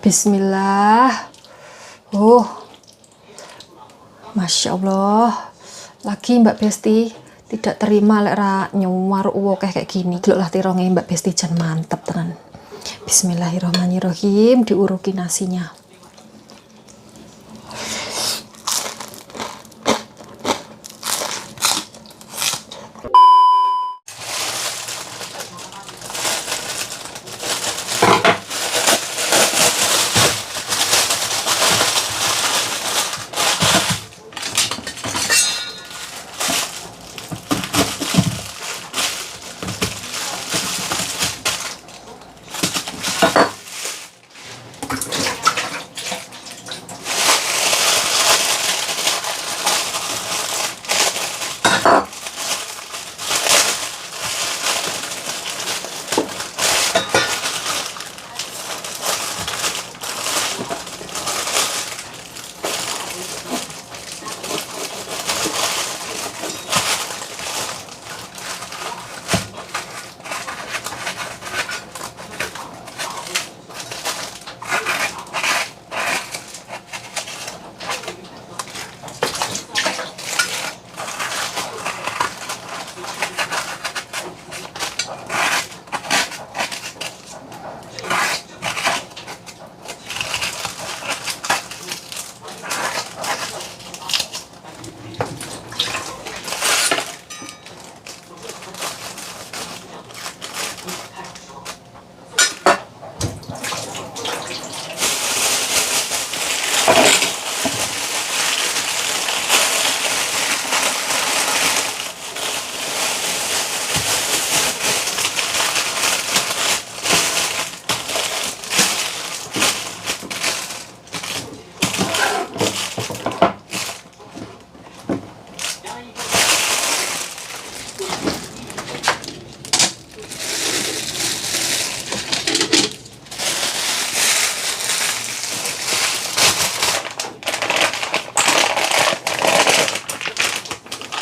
Bismillah. Masya Allah. Lagi Mbak Besti tidak terima lek ra nyuwar kayak gini. Delok lah tironge Mbak Besti jan mantep tenan. Bismillahirrahmanirrahim, diuruki nasinya.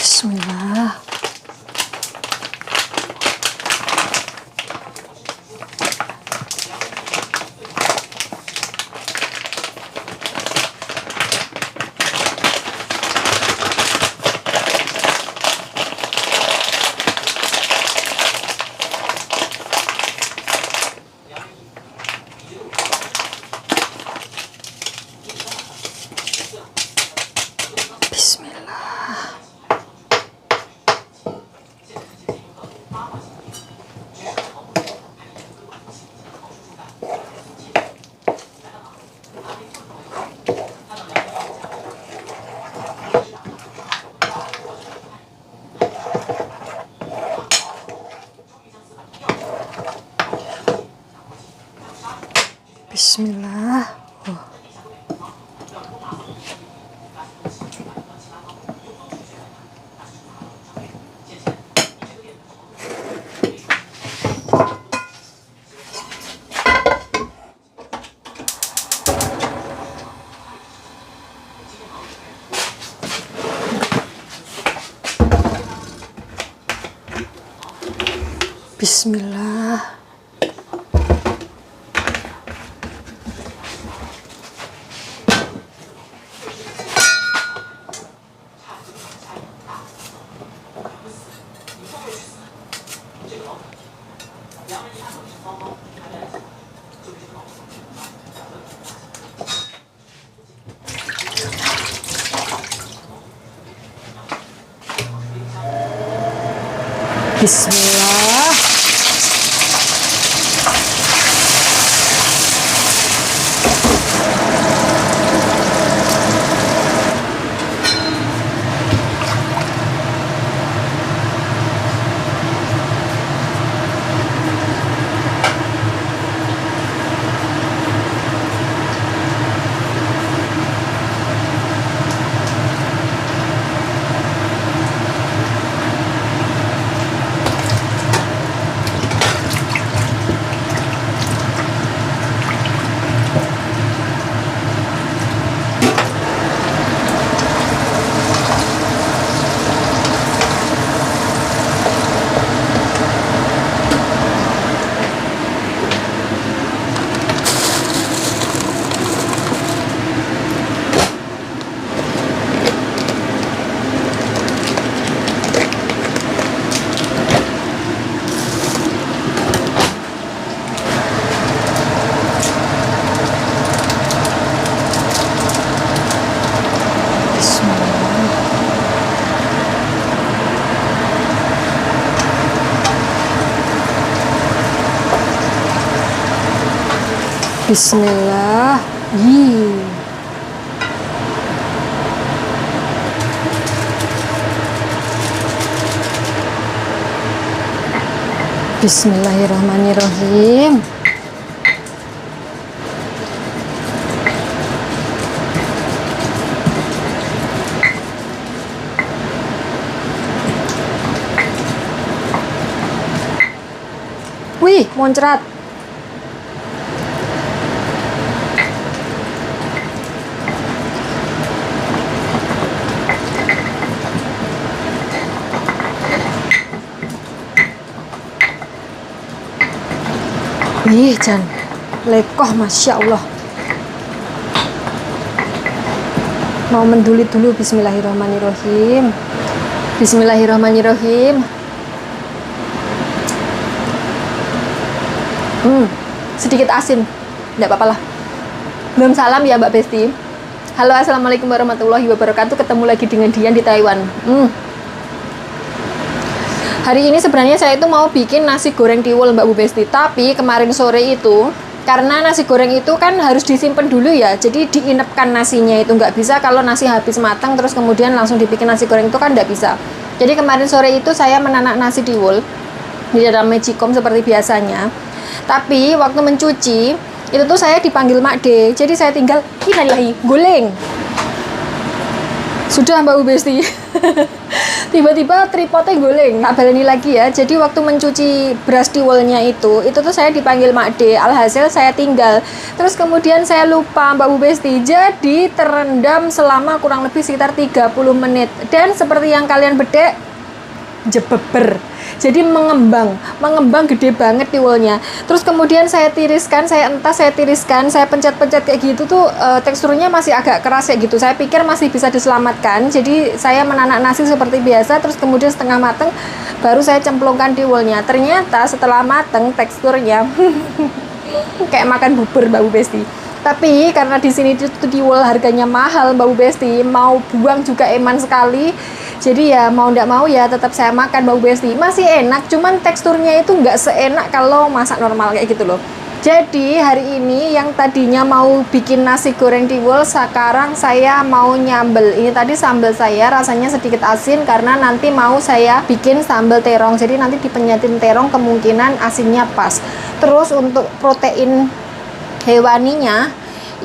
Bismillah. Bismillah. Bismillah. Bismillah. Bismillah. Bismillah. Ih. Bismillahirrahmanirrahim. Wih, muncrat. Wih, Jan. Lekoh, Masya Allah. Mau mendulit dulu. Bismillahirrahmanirrahim. Bismillahirrahmanirrahim. Sedikit asin, tidak apa-apa lah. Belum salam ya Mbak Besti. Halo, assalamualaikum warahmatullahi wabarakatuh. Ketemu lagi dengan Dian di Taiwan. Hari ini sebenarnya saya itu mau bikin nasi goreng tiwul Mbak Bu Besti. Tapi kemarin sore itu, karena nasi goreng itu kan harus disimpan dulu ya. Jadi diinepkan nasinya itu, nggak bisa kalau nasi habis matang terus kemudian langsung dibikin nasi goreng itu kan nggak bisa. Jadi kemarin sore itu saya menanak nasi tiwul di dalam magicom seperti biasanya. Tapi waktu mencuci itu tuh saya dipanggil Mak D. Jadi saya tinggal innalillahi guling. Sudah Mbak Bu Besti. Tiba-tiba tripodnya guling. Tak baleni lagi ya. Jadi waktu mencuci beras tiwulnya itu tuh saya dipanggil Mak D. Alhasil saya tinggal. Terus kemudian saya lupa Mbak Bu Besti. Jadi terendam selama kurang lebih sekitar 30 menit. Dan seperti yang kalian bedek, jebeber. Jadi mengembang gede banget tiwulnya. Terus kemudian saya tiriskan, saya tiriskan, saya pencet-pencet kayak gitu tuh teksturnya masih agak keras kayak gitu. Saya pikir masih bisa diselamatkan. Jadi saya menanak nasi seperti biasa, terus kemudian setengah mateng baru saya cemplungkan tiwulnya. Ternyata setelah mateng teksturnya kayak makan bubur Mbak Bu Besti. Tapi karena di sini tiwul harganya mahal Mbak Bu Besti, mau buang juga eman sekali. Jadi ya mau ndak mau ya tetap saya makan Mbak Bu Besti. Masih enak, cuman teksturnya itu nggak seenak kalau masak normal kayak gitu loh. Jadi hari ini yang tadinya mau bikin nasi goreng tiwul, sekarang saya mau nyambel. Ini tadi sambal saya rasanya sedikit asin karena nanti mau saya bikin sambal terong. Jadi nanti dipenyatin terong kemungkinan asinnya pas. Terus untuk protein hewaninya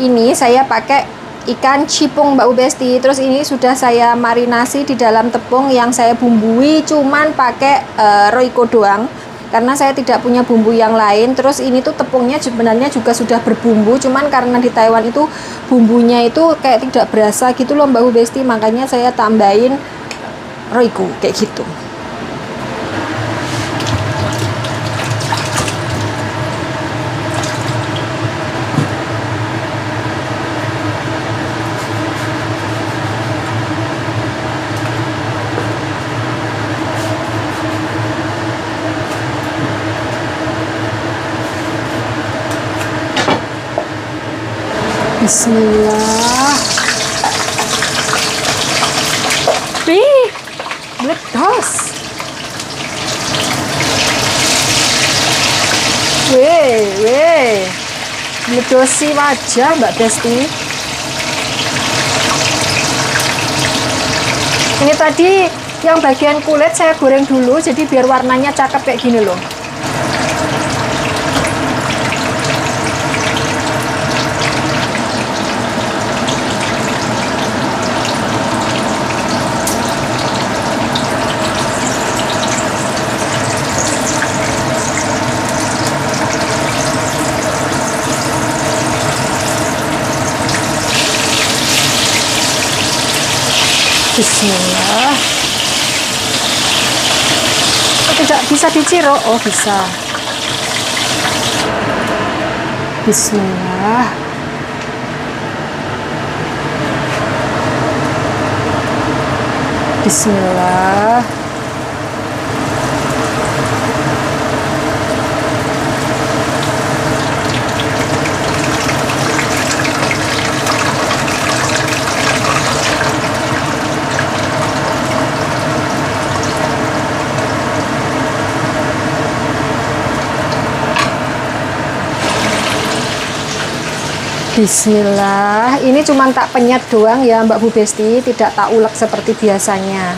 ini saya pakai ikan cipung Mbak Bu Besti. Terus ini sudah saya marinasi di dalam tepung yang saya bumbui cuman pakai Royco doang karena saya tidak punya bumbu yang lain. Terus ini tuh tepungnya sebenarnya juga sudah berbumbu, cuman karena di Taiwan itu bumbunya itu kayak tidak berasa gitu loh Mbak Bu Besti, makanya saya tambahin Royco kayak gitu. Bismillah. Wih, meledos. Weh, meledosi wajah Mbak Besti. Ini tadi yang bagian kulit saya goreng dulu, jadi biar warnanya cakep kayak gini loh. Bismillah. Oh, tidak bisa diciro. Oh, bisa. Bismillah. Bismillah. Bismillah, ini cuma tak penyet doang ya Mbak Bu Besti, tidak tak ulek seperti biasanya.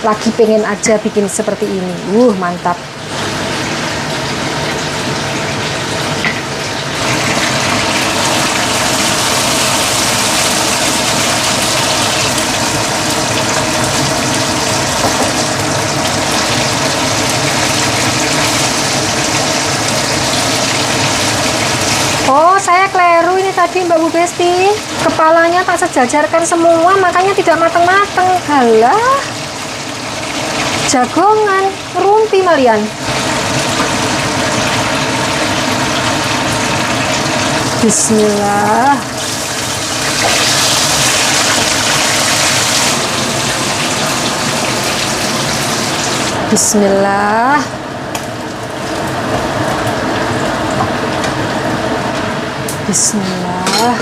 Lagi pengen aja bikin seperti ini. Mantap. Oh, saya keliru ini tadi Mbak Bu Besti. Kepalanya tak sejajarkan semua, makanya tidak mateng-mateng. Halah. Jagongan, rumpi malian. Bismillah. Bismillah. Bismillah.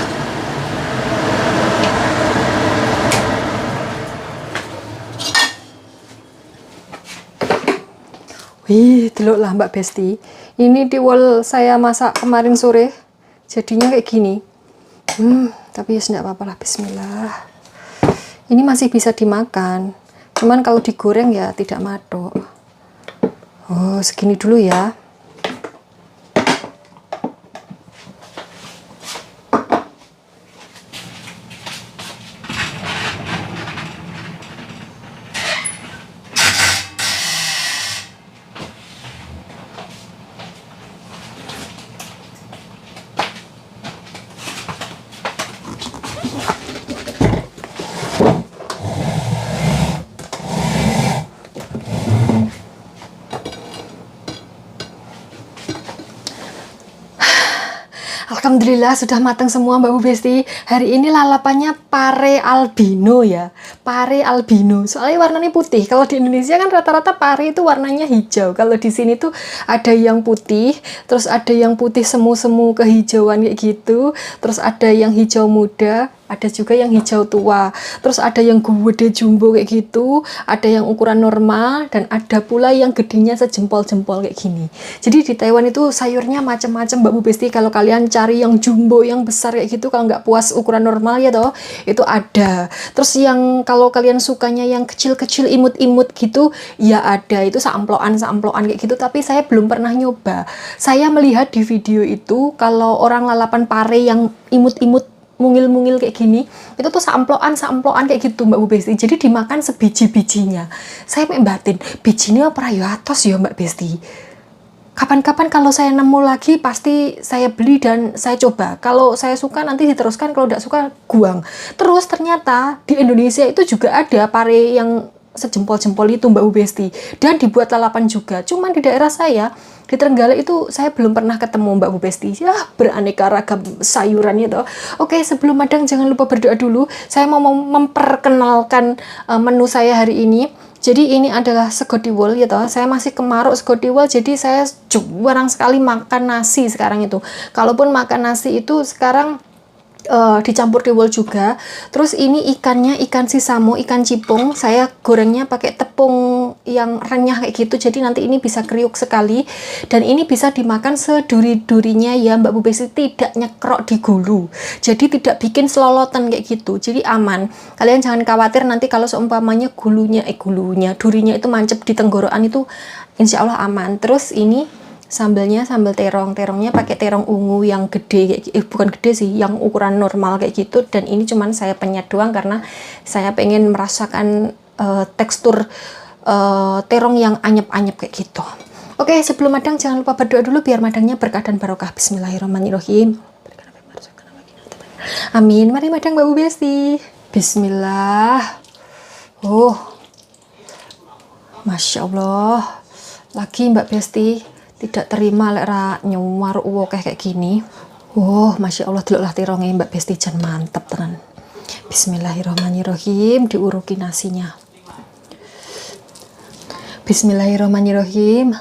Wih, deloklah Mbak Besti. Ini tiwul saya masak kemarin sore. Jadinya kayak gini. Tapi ya tidak apa-apa lah. Bismillah. Ini masih bisa dimakan. Cuman kalau digoreng ya tidak matok. Oh, segini dulu ya. Alhamdulillah sudah matang semua Mbak Bu Besti. Hari ini lalapannya pare albino ya. Pare albino. Soalnya warnanya putih. Kalau di Indonesia kan rata-rata pare itu warnanya hijau. Kalau di sini tuh ada yang putih, terus ada yang putih semu-semu kehijauan kayak gitu, terus ada yang hijau muda, ada juga yang hijau tua, terus ada yang gede jumbo kayak gitu, ada yang ukuran normal, dan ada pula yang gedenya sejempol-jempol kayak gini. Jadi di Taiwan itu sayurnya macam-macam Mbak Bu Besti. Kalau kalian cari yang jumbo yang besar kayak gitu, kalau nggak puas ukuran normal ya toh, itu ada. Terus yang kalau kalian sukanya yang kecil-kecil imut-imut gitu, ya ada. Itu samploan kayak gitu, tapi saya belum pernah nyoba. Saya melihat di video itu kalau orang lalapan pare yang imut-imut mungil-mungil kayak gini, itu tuh samploan kayak gitu Mbak Bu Besti. Jadi dimakan sebiji-bijinya. Saya batin, bijinya apa ya atos ya Mbak Besti. Kapan-kapan kalau saya nemu lagi pasti saya beli dan saya coba. Kalau saya suka nanti diteruskan, kalau tidak suka buang. Terus ternyata di Indonesia itu juga ada pare yang sejempol-jempol itu Mbak Bu Besti, dan dibuat lalapan juga. Cuman di daerah saya di Trenggalek itu saya belum pernah ketemu Mbak Bu Besti. Ya, beraneka ragam sayuran itu. Oke, sebelum madang jangan lupa berdoa dulu. Saya mau memperkenalkan menu saya hari ini. Jadi ini adalah sego tiwul ya toh. Saya masih kemaruk sego tiwul, jadi saya jarang sekali makan nasi sekarang itu. Kalaupun makan nasi itu sekarang dicampur tiwul juga. Terus ini ikannya ikan sisamo, ikan cipung. Saya gorengnya pakai tepung yang renyah kayak gitu. Jadi nanti ini bisa kriuk sekali. Dan ini bisa dimakan seduri-durinya ya Mbak Bu Besti, tidak nyekrok di gulu. Jadi tidak bikin selolotan kayak gitu. Jadi aman. Kalian jangan khawatir nanti kalau seumpamanya durinya itu mancep di tenggorokan itu insya Allah aman. Terus ini sambalnya sambal terongnya pakai terong ungu yang gede bukan gede sih, yang ukuran normal kayak gitu. Dan ini cuman saya penyet doang karena saya pengen merasakan tekstur terong yang anyep-anyep kayak gitu. Oke, sebelum madang jangan lupa berdoa dulu biar madangnya berkah dan barokah. Bismillahirrahmanirrahim. Amin. Mari madang Mbak Bu Besti. Bismillah. Masya Allah. Lagi Mbak Besti tidak terima lek ra nyuwar uwok kayak gini. Masya Allah, deloklah terongnya Mbak Besti jan mantep tenan. Bismillahirrahmanirrahim, diuruki nasinya. Bismillahirrahmanirrahim.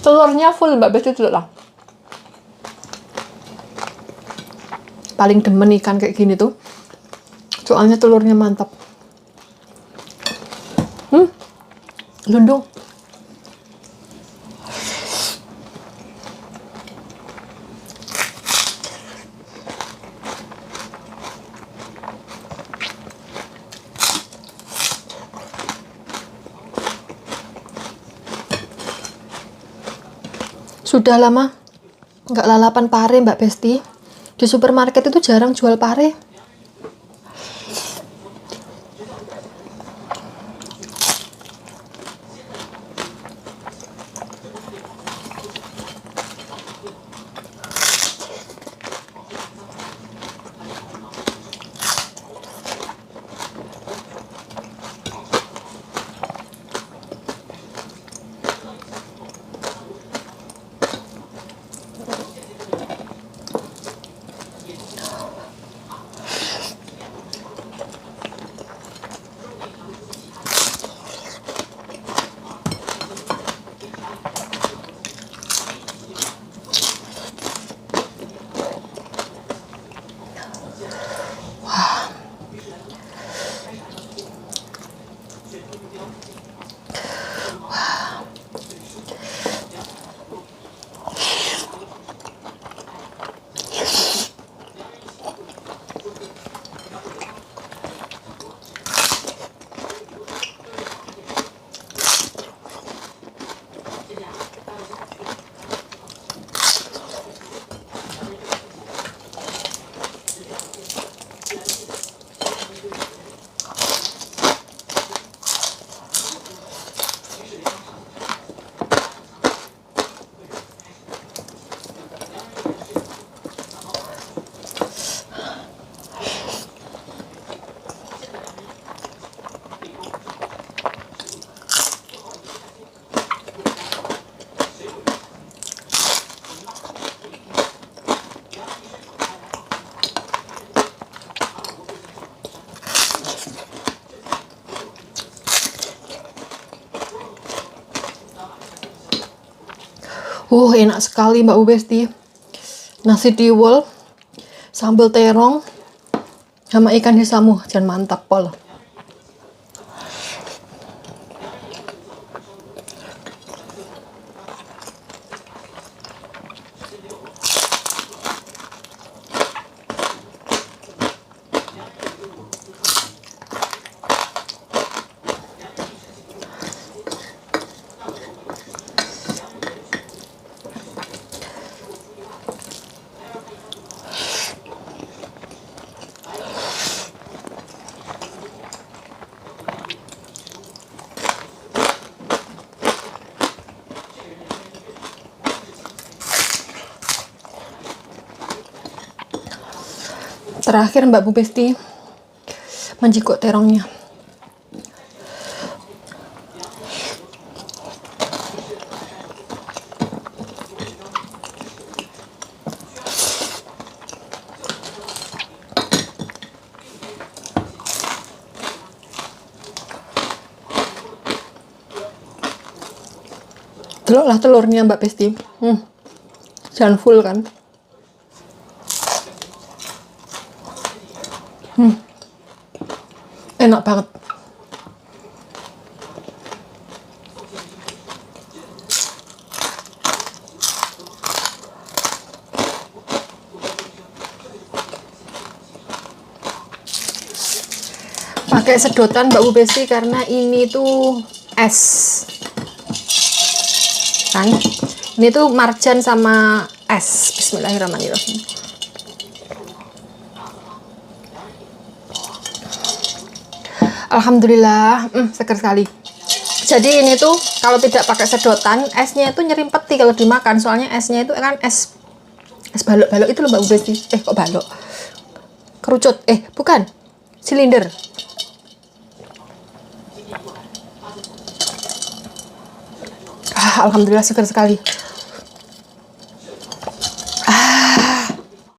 Telurnya full Mbak Besti, deloklah. Paling demen ikan kayak gini tuh, soalnya telurnya mantap. Lundung. Sudah lama nggak lalapan pare Mbak Besti. Di supermarket itu jarang jual pare. Enak sekali Mbak Besti. Nasi tiwul, sambal terong, sama ikan hisamu. Jangan mantap pol. Terakhir Mbak Besti menjikuk terongnya. Deloklah telurnya Mbak Besti. Jangan full kan. Enak banget. Pakai sedotan Mbak Besti karena ini tuh es. Kan? Ini tuh marjan sama es. Bismillahirrahmanirrahim. Alhamdulillah, seger sekali. Jadi ini tuh kalau tidak pakai sedotan, esnya itu nyerimpeti kalau dimakan. Soalnya esnya itu kan es balok-balok itu loh Mbak Besti. Kok balok? Kerucut. Bukan. Silinder. Alhamdulillah seger sekali.